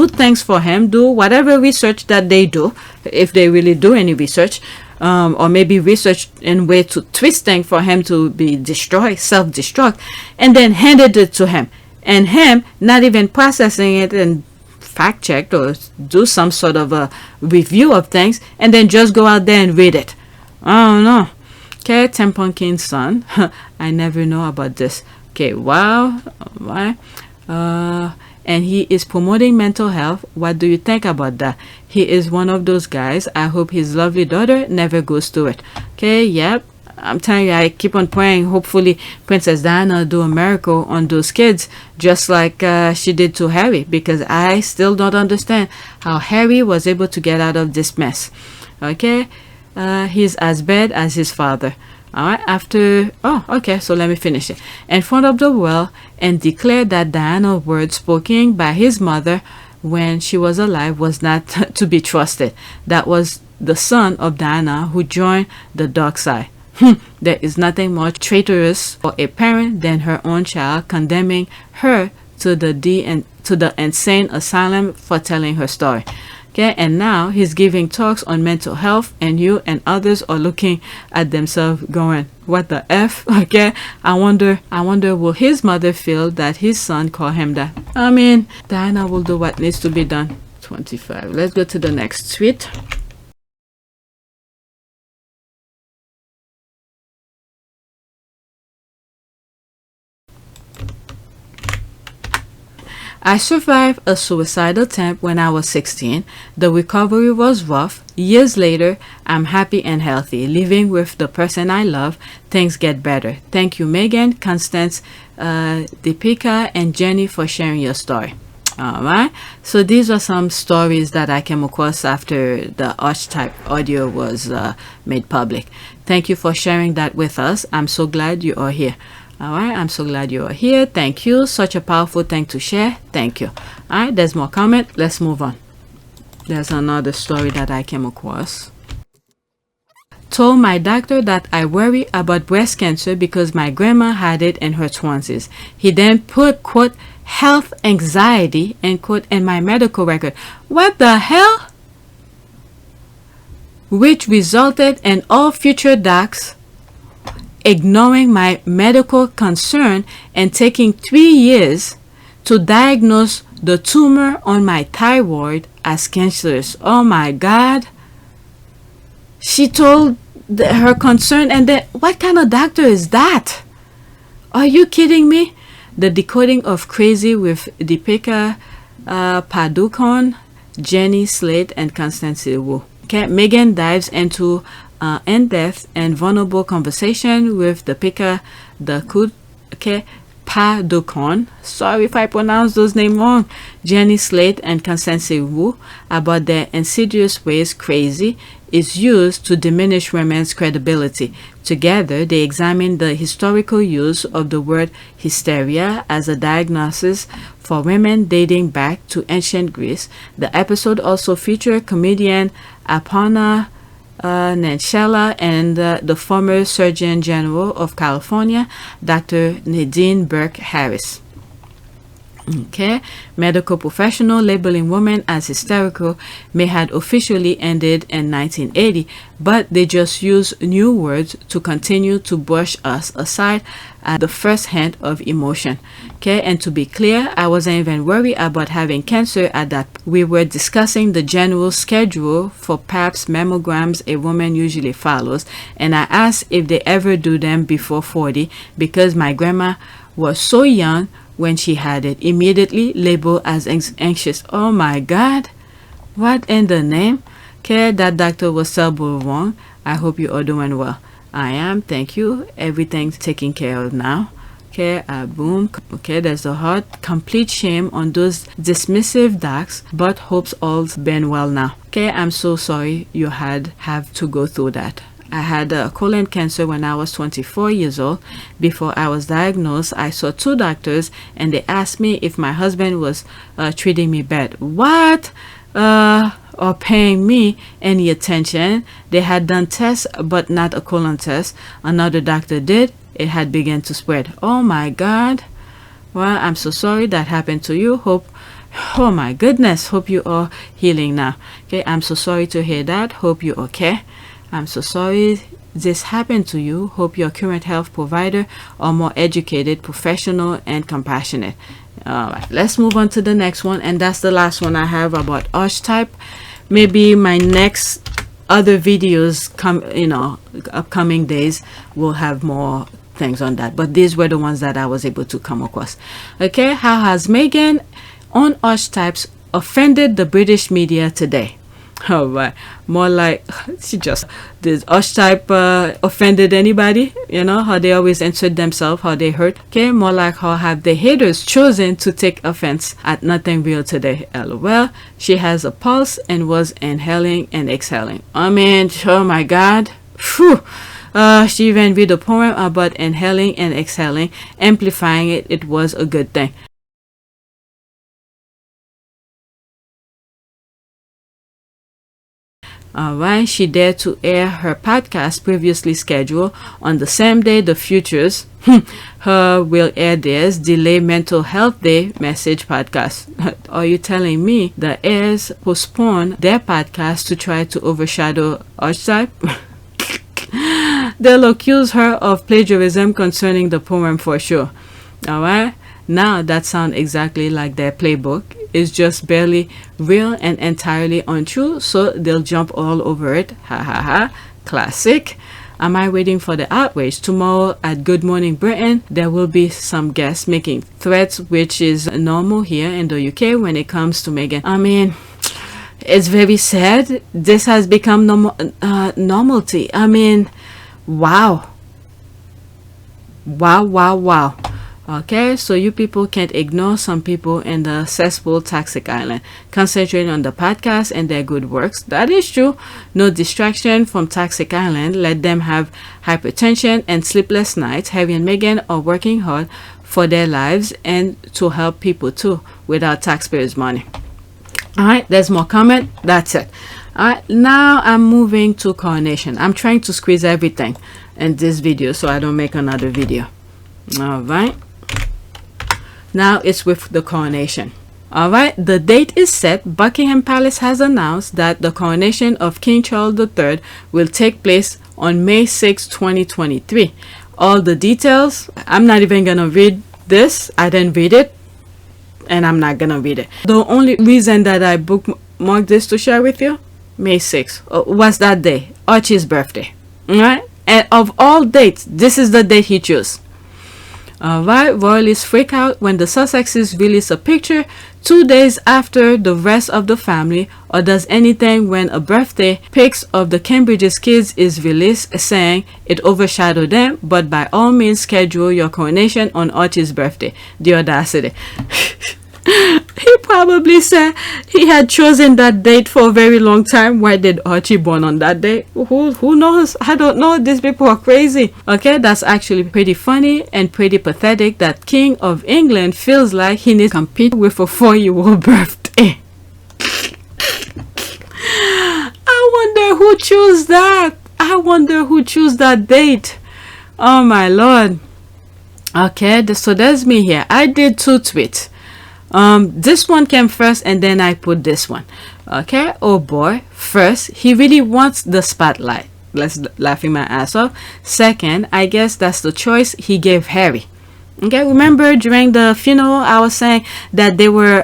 things for him. Do whatever research that they do, if they really do any research. Or maybe research in way to twist things for him to be destroyed, self-destruct, and then handed it to him. and him not even processing it and fact checked or do some sort of a review of things, and then just go out there and read it. Oh no. Okay, Tim Pumpkin's son. I never know about this. Okay, wow. Why? And he is promoting mental health. What do you think about that? He is one of those guys. I hope his lovely daughter never goes through it. Okay, yep. I'm telling you, I keep on praying. Hopefully, Princess Diana do a miracle on those kids, just like she did to Harry, because I still don't understand how Harry was able to get out of this mess. Okay, he's as bad as his father. All right, so let me finish it. In front of the world, and declare that Diana's words spoken by his mother when she was alive was not to be trusted. That was the son of Diana who joined the dark side. There is nothing more traitorous for a parent than her own child condemning her to the insane asylum for telling her story. Okay, and now he's giving talks on mental health, and you and others are looking at themselves going, what the F? Okay, I wonder will his mother feel that his son called him that? I mean, Diana will do what needs to be done. 25. Let's go to the next tweet. I survived a suicide attempt when I was 16. The recovery was rough. Years later, I'm happy and healthy, living with the person I love. Things get better. Thank you, Meghan, Constance, Deepika, and Jenny for sharing your story. All right. So these are some stories that I came across after the Archetype audio was made public. Thank you for sharing that with us. I'm so glad you are here. All right, I'm so glad you are here. Thank you. Such a powerful thing to share. Thank you. All right, there's more comment. Let's move on. There's another story that I came across. Told my doctor that I worry about breast cancer because my grandma had it in her 20s. He then put, quote, health anxiety, end quote, in my medical record. What the hell? Which resulted in all future docs ignoring my medical concern and taking 3 years to diagnose the tumor on my thyroid as cancerous. Oh my God. She told her concern, and then what kind of doctor is that? Are you kidding me? The decoding of crazy with Deepika Padukone, Jenny Slate, and Constance Wu. Okay, Meghan dives into in-depth and vulnerable conversation with Deepika Padukone, sorry if I pronounce those names wrong, Jenny Slate, and Constance Wu about their insidious ways crazy is used to diminish women's credibility. Together, they examine the historical use of the word hysteria as a diagnosis for women dating back to ancient Greece. The episode also featured comedian Aparna Nancherla and the former Surgeon General of California, Dr. Nadine Burke Harris. Okay, medical professional labeling women as hysterical may had officially ended in 1980, but they just use new words to continue to brush us aside at the first hint of emotion. Okay, and to be clear, I wasn't even worried about having cancer at that. We were discussing the general schedule for Pap's mammograms a woman usually follows, and I asked if they ever do them before 40 because my grandma was so young when she had it, immediately labeled as anxious. Oh my God, what in the name? Okay, that doctor was terrible wrong. I hope you are doing well. I am, thank you. Everything's taken care of now. Okay, boom. Okay, there's a heart. Complete shame on those dismissive docs, but hopes all's been well now. Okay, I'm so sorry you have to go through that. I had colon cancer when I was 24 years old. Before I was diagnosed, I saw 2 doctors and they asked me if my husband was treating me bad. What? Or paying me any attention. They had done tests but not a colon test. Another doctor did. It had begun to spread. Oh my God. Well, I'm so sorry that happened to you. Oh my goodness. Hope you are healing now. Okay, I'm so sorry to hear that. Hope you're okay. I'm so sorry this happened to you. Hope your current health provider are more educated, professional, and compassionate. All right, let's move on to the next one, and that's the last one I have about archetype. Maybe my next other videos upcoming days will have more things on that, but these were the ones that I was able to come across. Okay, how has Meghan on archetypes offended the British media today? All right, more like she just did archetype offended anybody? You know how they always insert themselves, how they hurt. Okay, more like how have the haters chosen to take offense at nothing real today? LOL. She has a pulse and was inhaling and exhaling. I mean, oh my God. Phew. She even read a poem about inhaling and exhaling, amplifying it. It was a good thing. Alright, she dared to air her podcast previously scheduled on the same day the Futures her will air theirs, delay mental health day message podcast. Are you telling me the heirs postpone their podcast to try to overshadow Archetype? They'll accuse her of plagiarism concerning the poem for sure. Alright, now that sounds exactly like their playbook. It's just barely real and entirely untrue, so they'll jump all over it. Ha ha ha. Classic. Am I waiting for the outrage? Tomorrow at Good Morning Britain, there will be some guests making threats, which is normal here in the UK when it comes to Meghan. I mean, it's very sad. This has become normality. I mean, wow. Wow. Okay, so you people can't ignore some people in the cesspool Toxic Island. Concentrate on the podcast and their good works. That is true. No distraction from Toxic Island. Let them have hypertension and sleepless nights. Harry and Meghan are working hard for their lives and to help people too without taxpayers' money. Alright, there's more comment. That's it. Alright, now I'm moving to coronation. I'm trying to squeeze everything in this video so I don't make another video. Alright. Now it's with the coronation. Alright, the date is set. Buckingham Palace has announced that the coronation of King Charles III will take place on May 6, 2023. All the details, I'm not even gonna read this. I didn't read it, and I'm not gonna read it. The only reason that I bookmarked this to share with you, May 6, was that day, Archie's birthday. Alright, and of all dates, this is the date he chose. Alright, royalists freak out when the Sussexes release a picture 2 days after the rest of the family, or does anything when a birthday pics of the Cambridge's kids is released saying it overshadowed them, but by all means schedule your coronation on Archie's birthday. The audacity. He probably said he had chosen that date for a very long time. Why did Archie born on that day? Who knows? I don't know. These people are crazy. Okay, that's actually pretty funny and pretty pathetic that King of England feels like he needs to compete with a 4-year-old birthday. I wonder who chose that. I wonder who chose that date. Oh my lord. Okay, so there's me here. I did 2 tweets. This one came first and then I put this one. Okay, oh boy. First, he really wants the spotlight. Let's laughing my ass off. Second, I guess that's the choice he gave Harry. Okay, remember during the funeral I was saying that there were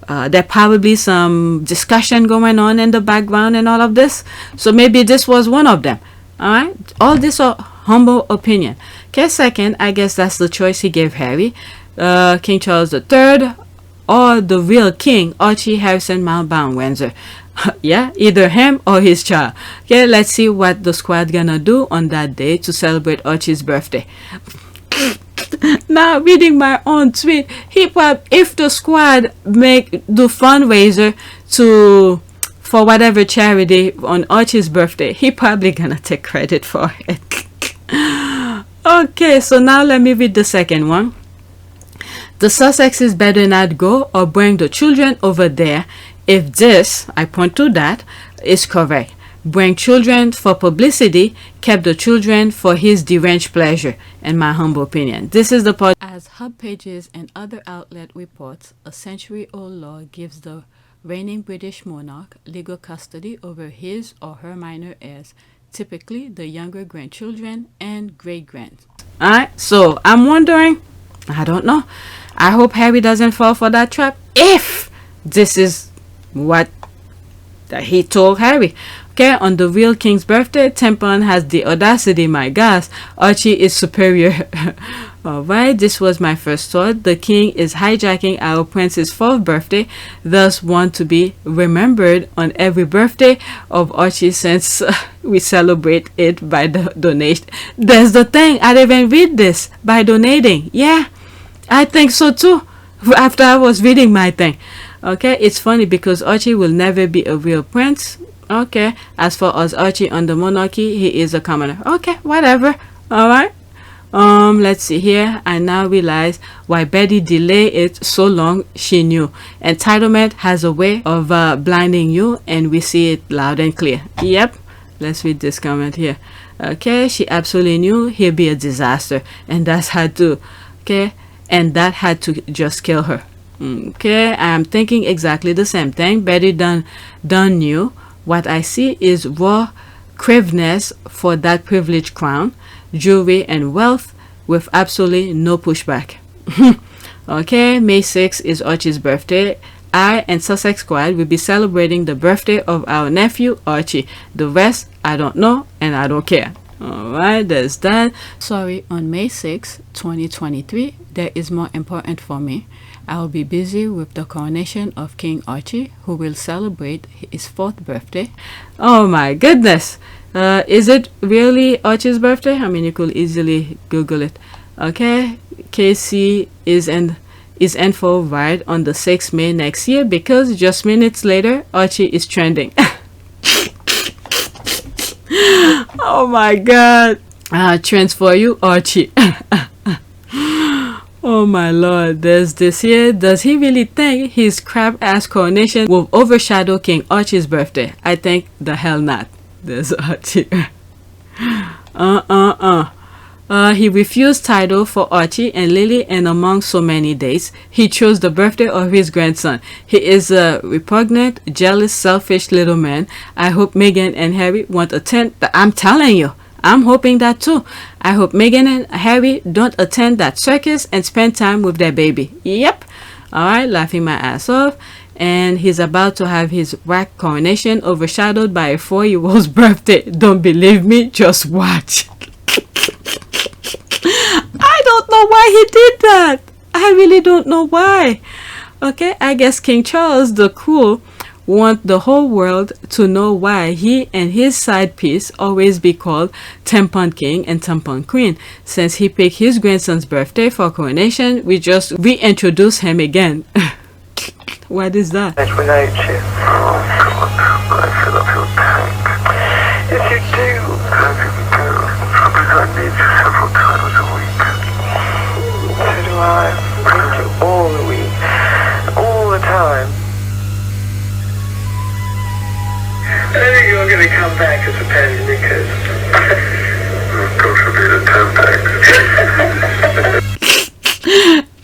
there probably some discussion going on in the background and all of this. So maybe this was one of them. Alright, all this are humble opinion. Okay, second, I guess that's the choice he gave Harry. King Charles III or the real king, Archie Harrison Mountbatten Windsor. Yeah, either him or his child. Okay, let's see what the squad gonna do on that day to celebrate Archie's birthday. Now reading my own tweet, if the squad do fundraiser for whatever charity on Archie's birthday, he probably gonna take credit for it. Okay, so now let me read the second one. The Sussexes better not go or bring the children over there if this, I point to that, is correct. Bring children for publicity, kept the children for his deranged pleasure, in my humble opinion. This is the part. As Hub Pages and other outlet reports, a century-old law gives the reigning British monarch legal custody over his or her minor heirs, typically the younger grandchildren and great-grands. Alright, so I'm wondering, I don't know. I hope Harry doesn't fall for that trap. If this is what he told Harry. Okay, on the real king's birthday, Tempon has the audacity, my gosh. Archie is superior. Alright, this was my first thought. The king is hijacking our prince's 4th birthday, thus want to be remembered on every birthday of Archie since we celebrate it by the donation. That's the thing, I didn't even read this. By donating. Yeah, I think so too. After I was reading my thing. Okay, it's funny because Archie will never be a real prince. Okay, as for us Archie under monarchy, he is a commoner. Okay, whatever. Alright. Let's see here. I now realize why Betty delayed it so long. She knew. Entitlement has a way of blinding you, and we see it loud and clear. Yep. Let's read this comment here. Okay, she absolutely knew he'd be a disaster, and that's had to. Okay, and that had to just kill her. Okay, I'm thinking exactly the same thing. Betty done knew. What I see is raw craveness for that privileged crown, jewelry, and wealth with absolutely no pushback. Okay, May 6th is Archie's birthday. I and Sussex Squad will be celebrating the birthday of our nephew Archie. The rest, I don't know and I don't care. Alright, there's that. Sorry, on May 6th, 2023, there is more important for me. I will be busy with the coronation of King Archie, who will celebrate his 4th birthday. Oh my goodness! Is it really Archie's birthday? I mean, you could easily Google it. Okay, KC is in for a ride on the 6th May next year because just minutes later, Archie is trending. Oh my god! Trends for you, Archie. Oh my lord, there's this here. Does he really think his crap-ass coronation will overshadow King Archie's birthday? I think the hell not. There's Archie. He refused title for Archie and Lily, and among so many dates, he chose the birthday of his grandson. He is a repugnant, jealous, selfish little man. I hope Meghan and Harry won't attend. I'm telling you. I'm hoping that too. I hope Meghan and Harry don't attend that circus and spend time with their baby. Yep. Alright, laughing my ass off. And he's about to have his whack coronation overshadowed by a 4-year-old's birthday. Don't believe me? Just watch. I don't know why he did that. I really don't know why. Okay, I guess King Charles the Cruel want the whole world to know why he and his side piece always be called Tampon King and Tampon Queen. Since he picked his grandson's birthday for coronation, we just reintroduce him again. What is that? Without you. Oh God, I fill up your tank. Yes, you do. How do you do? Because I need you several times a week. So do I. I need you all the week, all the time. I don't think you're going to come back as a penny because God forbid a 10 pack.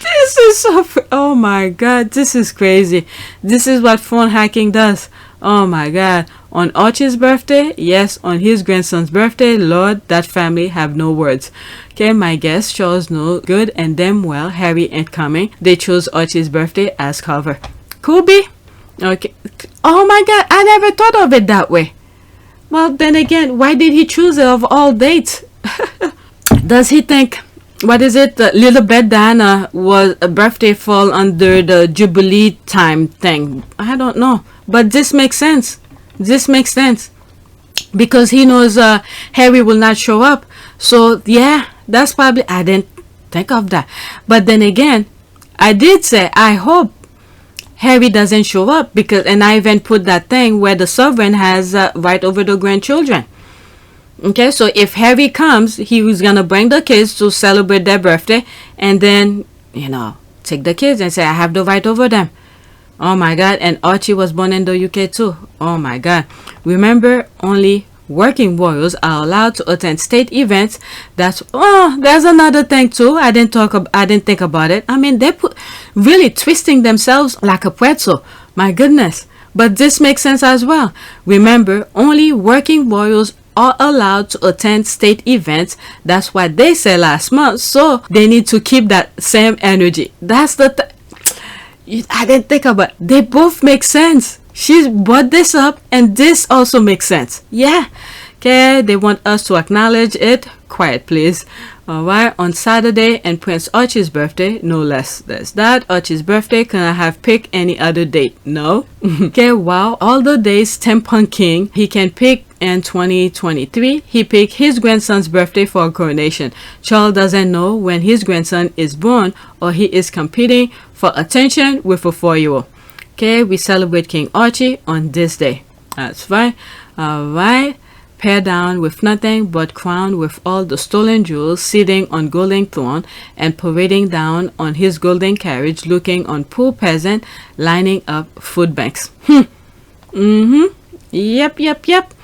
This is so oh my god, this is crazy. This is what phone hacking does. Oh my god. On Archie's birthday, yes, on his grandson's birthday, Lord, that family have no words. Okay, my guess Charles know good and damn well Harry ain't coming. They chose Archie's birthday as cover. Could be. Okay. Oh my god, I never thought of it that way. Well, then again, why did he choose it of all dates? Does he think, what is it, little Beth Diana was a birthday fall under the Jubilee time thing? I don't know, but this makes sense. This makes sense because he knows Harry will not show up. So yeah, that's probably, I didn't think of that. But then again, I did say I hope Harry doesn't show up because, and I even put that thing where the sovereign has right over the grandchildren. Okay, so if Harry comes, he was gonna bring the kids to celebrate their birthday, and then, you know, take the kids and say I have the right over them. Oh my god. And Archie was born in the UK too. Oh my god. Remember, only working royals are allowed to attend state events. That's another thing too. I didn't think about it. I mean, they put really twisting themselves like a pretzel. My goodness. But this makes sense as well. Remember, only working royals are allowed to attend state events. That's what they said last month. So they need to keep that same energy. That's the I didn't think about it. They both make sense. She brought this up and this also makes sense. Yeah. Okay, they want us to acknowledge it. Quiet, please. Alright, on Saturday and Prince Archie's birthday, no less. There's that. Archie's birthday, can I have pick any other date? No. Okay, wow. All the days Tim Punk King, he can pick in 2023. He picked his grandson's birthday for a coronation. Charles doesn't know when his grandson is born or he is competing for attention with a 4-year-old. Okay, we celebrate King Archie on this day. That's right. Alright. Pair down with nothing but crowned with all the stolen jewels, sitting on golden throne and parading down on his golden carriage, looking on poor peasant lining up food banks. Yep.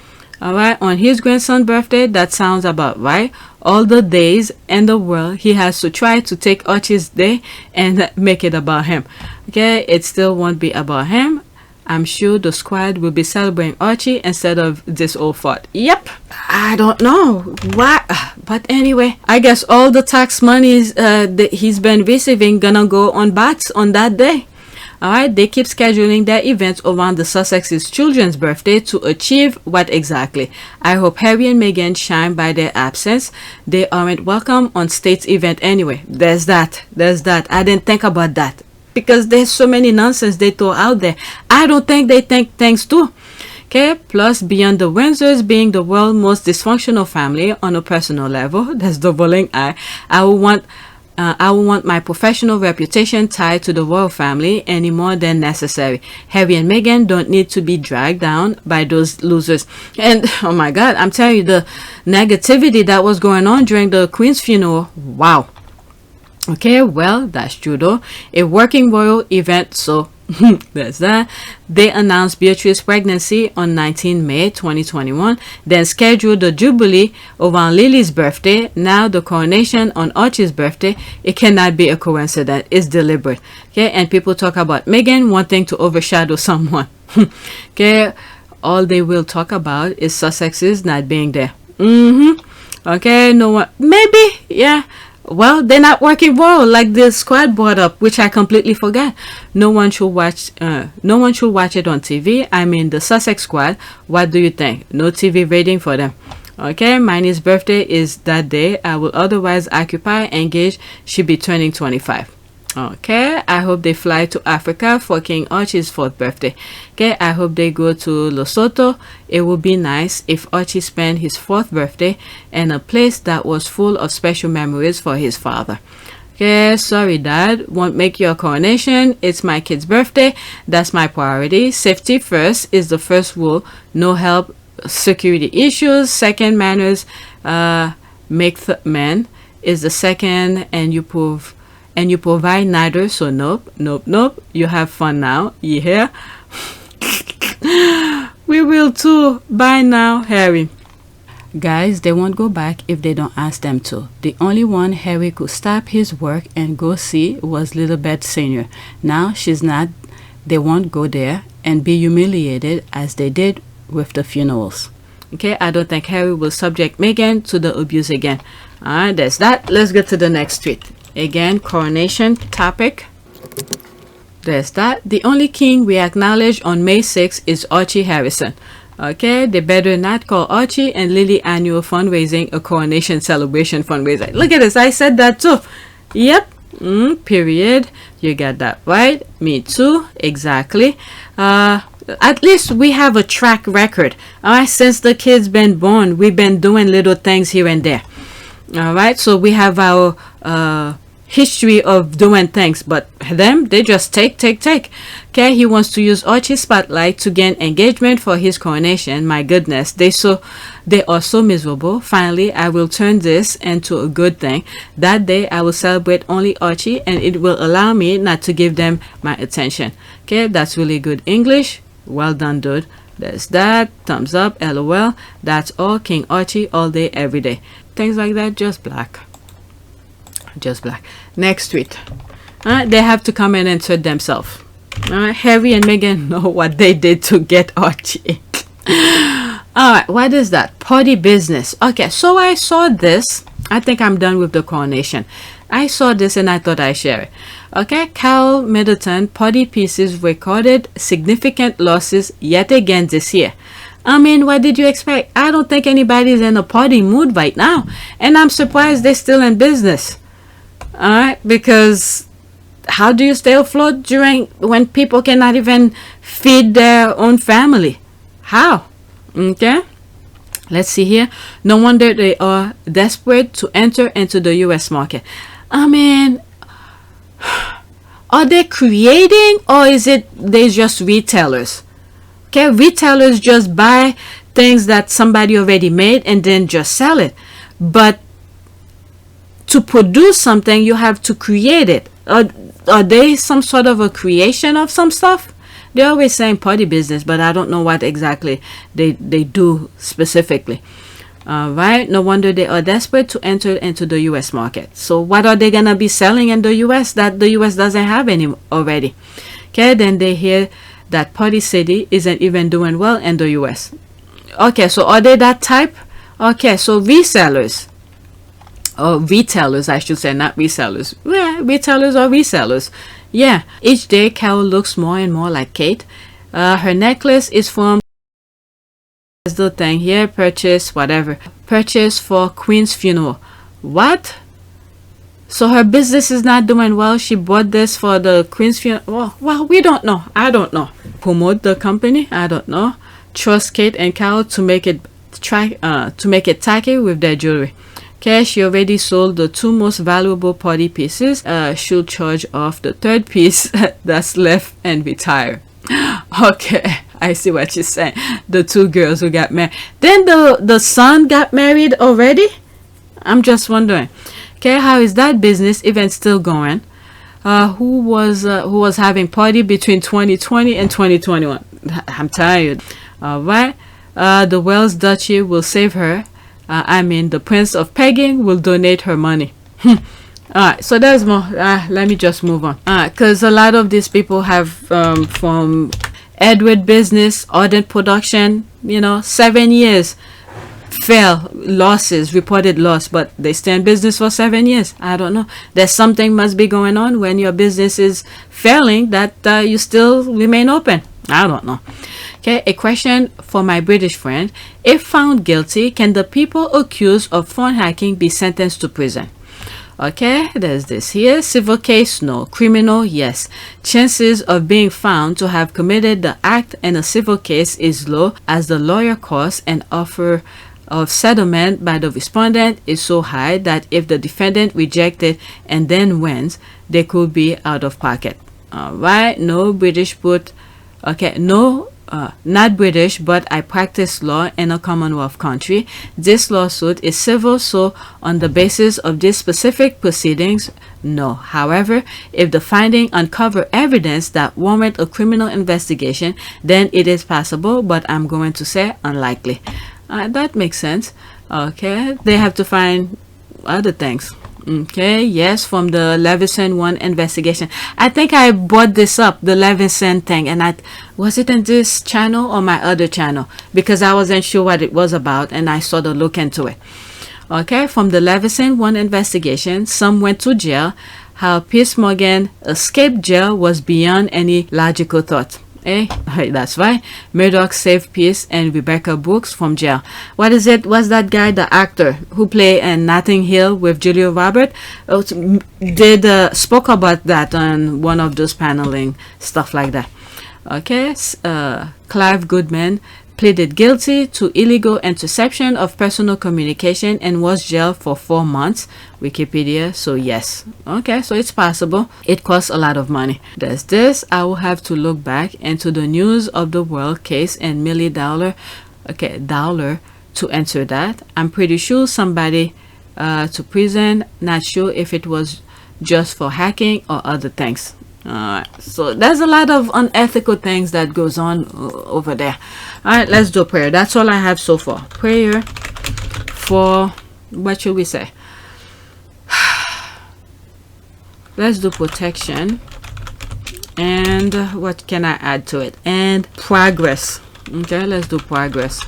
Alright, on his grandson's birthday, that sounds about right. All the days in the world, he has to try to take Archie's day and make it about him. Okay, it still won't be about him. I'm sure the squad will be celebrating Archie instead of this old fart. Yep. I don't know why, but anyway, I guess all the tax monies that he's been receiving gonna go on bats on that day. Alright, they keep scheduling their events around the Sussex's children's birthday to achieve what exactly? I hope Harry and Meghan shine by their absence. They aren't welcome on state's event anyway. There's that. I didn't think about that. Because there's so many nonsense they throw out there. I don't think they think things too. Okay, plus beyond the Windsors being the world's most dysfunctional family on a personal level, that's the rolling eye. I will want my professional reputation tied to the royal family any more than necessary. Harry and Meghan don't need to be dragged down by those losers. And oh my God, I'm telling you, the negativity that was going on during the Queen's funeral, wow. Okay, well, that's true though. A working royal event, so there's that. They announced Beatrice's pregnancy on 19 May 2021, then scheduled the Jubilee around Lily's birthday. Now the coronation on Archie's birthday. It cannot be a coincidence. It's deliberate. Okay, and people talk about Meghan wanting to overshadow someone. Okay, all they will talk about is Sussex's not being there. Okay, no one, maybe, yeah. Well, they're not working well, like the squad brought up, which I completely forgot. No one should watch it on TV. I mean, the Sussex squad. What do you think? No TV rating for them. Okay, Miney's birthday is that day. I will otherwise occupy, engage. She'll be turning 25. Okay, I hope they fly to Africa for King Archie's 4th birthday. Okay, I hope they go to Lesotho. It would be nice if Archie spent his 4th birthday in a place that was full of special memories for his father. Okay, sorry Dad, won't make your coronation. It's my kid's birthday. That's my priority. Safety first is the first rule. No help, security issues. Second, manners make the man is the second, and you provide neither, so nope. You have fun now. You hear? We will too. Bye now, Harry. Guys, they won't go back if they don't ask them to. The only one Harry could stop his work and go see was Little Beth Sr. Now she's not. They won't go there and be humiliated as they did with the funerals. Okay, I don't think Harry will subject Meghan to the abuse again. Alright, there's that. Let's get to the next tweet. Again, coronation topic. There's that. The only king we acknowledge on May 6th is Archie Harrison. Okay, they better not call Archie and Lily annual fundraising a coronation celebration fundraiser. Look at this, I said that too. Yep. Period. You got that right. Me too. Exactly. At least we have a track record. Alright, since the kid's been born, we've been doing little things here and there. Alright, so we have our history of doing things, but them, they just take. Okay, he wants to use Archie's spotlight to gain engagement for his coronation. My goodness, they are so miserable. Finally, I will turn this into a good thing. That day I will celebrate only Archie, and it will allow me not to give them my attention. Okay, that's really good English. Well done, dude. There's that. Thumbs up. LOL. That's all. King Archie all day every day. Things like that, just black. Next tweet. They have to come and insert themselves. Harry and Meghan know what they did to get Archie. All right, what is that? Party business. Okay, so I saw this. I think I'm done with the coronation. I saw this and I thought I'd share it. Okay, Carol Middleton, party pieces recorded significant losses yet again this year. I mean, what did you expect? I don't think anybody's in a party mood right now. And I'm surprised they're still in business. All right, because how do you stay afloat during when people cannot even feed their own family? How? Okay, let's see here. No wonder they are desperate to enter into the US market. I mean, are they creating, or is it they just retailers? Okay, retailers just buy things that somebody already made and then just sell it. But to produce something, you have to create it. Are they some sort of a creation of some stuff? They're always saying party business, but I don't know what exactly they do specifically. Right? No wonder they are desperate to enter into the US market. So what are they going to be selling in the US that the US doesn't have any already? Okay, then they hear that Party City isn't even doing well in the US. Okay, so are they that type? Okay, so resellers. Or retailers, I should say, not resellers. Yeah, retailers or resellers. Yeah, each day Carol looks more and more like Kate. Her necklace is from the thing here, purchase, whatever. Purchase for Queen's funeral. What? So her business is not doing well. She bought this for the Queen's funeral. Well, we don't know. I don't know. Promote the company. I don't know. Trust Kate and Carol to make it tacky with their jewelry. Okay, she already sold the 2 most valuable party pieces. She'll charge off the 3rd piece that's left and retire. Okay, I see what you're saying. The 2 girls who got married. Then the son got married already? I'm just wondering. Okay, how is that business even still going? Who was having party between 2020 and 2021? I'm tired. All right. The Wells Duchy will save her. The Prince of Pegging will donate her money. All right, so there's more. Let me just move on. Because a lot of these people have from Edward Business, Ardent Production, 7 years. Reported loss, but they stay in business for 7 years. I don't know. There's something must be going on when your business is failing that you still remain open. I don't know. Okay, a question for my British friend. If found guilty, can the people accused of phone hacking be sentenced to prison? Okay, there's this here. Civil case, no. Criminal, yes. Chances of being found to have committed the act in a civil case is low, as the lawyer costs and offer of settlement by the respondent is so high that if the defendant rejects it and then wins, they could be out of pocket. All right, no British put. Okay, no. Not British, but I practice law in a Commonwealth country. This lawsuit is civil, so on the basis of these specific proceedings, no. However, if the finding uncover evidence that warrant a criminal investigation, then it is possible, but I'm going to say unlikely. That makes sense. Okay, they have to find other things. Okay, yes, from the Leveson 1 investigation. I think I brought this up, the Leveson thing, and was it in this channel or my other channel? Because I wasn't sure what it was about, and I sort of look into it. Okay, from the Leveson 1 investigation, some went to jail. How Piers Morgan escaped jail was beyond any logical thought. That's right. Murdoch saved Piers and Rebecca Brooks from jail. What is it? Was that guy the actor who played in Notting Hill with Julia Roberts? Spoke about that on one of those paneling stuff like that. Okay. Clive Goodman pleaded guilty to illegal interception of personal communication and was jailed for 4 months. Wikipedia, so yes. Okay, so it's possible. It costs a lot of money. There's this. I will have to look back into the news of the world case and Millie Dowler. Okay, Dowler to answer that. I'm pretty sure somebody to prison. Not sure if it was just for hacking or other things. So there's a lot of unethical things that goes on over there. All right, let's do prayer. That's all I have so far. Prayer for, what should we say? Let's do protection. And what can I add to it? And progress. Okay, let's do progress.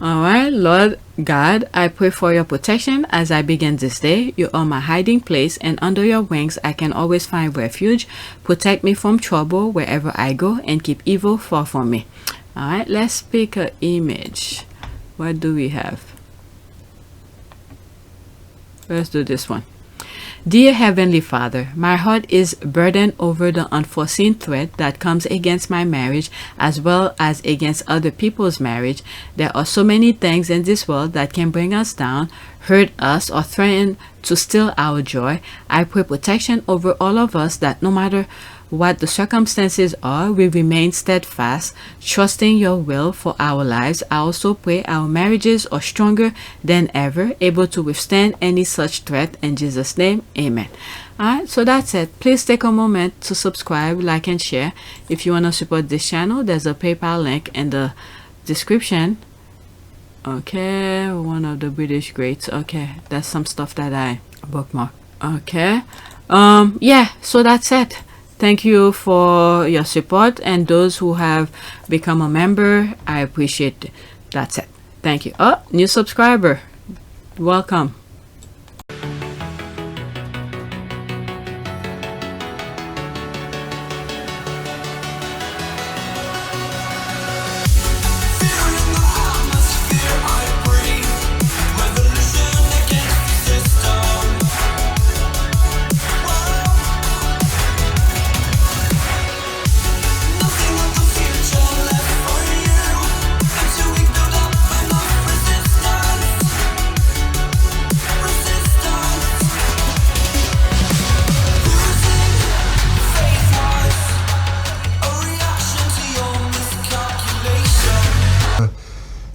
All right, Lord God, I pray for your protection as I begin this day. You are my hiding place, and under your wings I can always find refuge. Protect me from trouble wherever I go, and keep evil far from me. All right, let's pick an image. What do we have? Let's do this one. Dear Heavenly Father, my heart is burdened over the unforeseen threat that comes against my marriage as well as against other people's marriage. There are so many things in this world that can bring us down, hurt us, or threaten to steal our joy. I pray protection over all of us, that no matter what the circumstances are, we remain steadfast, trusting your will for our lives. I also pray our marriages are stronger than ever, able to withstand any such threat. In Jesus' name, amen. Alright, so that's it. Please take a moment to subscribe, like, and share. If you want to support this channel, there's a PayPal link in the description. Okay, one of the British greats. Okay, that's some stuff that I bookmark. Okay, yeah, so that's it. Thank you for your support, and those who have become a member, I appreciate it. That's it. Thank you. Oh, new subscriber. Welcome.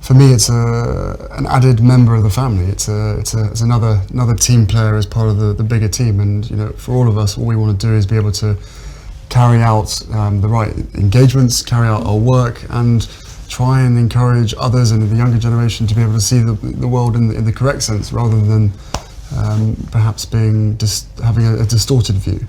For me, it's an added member of the family. It's another team player as part of the bigger team. And you know, for all of us, all we want to do is be able to carry out the right engagements, carry out our work, and try and encourage others and the younger generation to be able to see the world in the correct sense, rather than perhaps having a distorted view.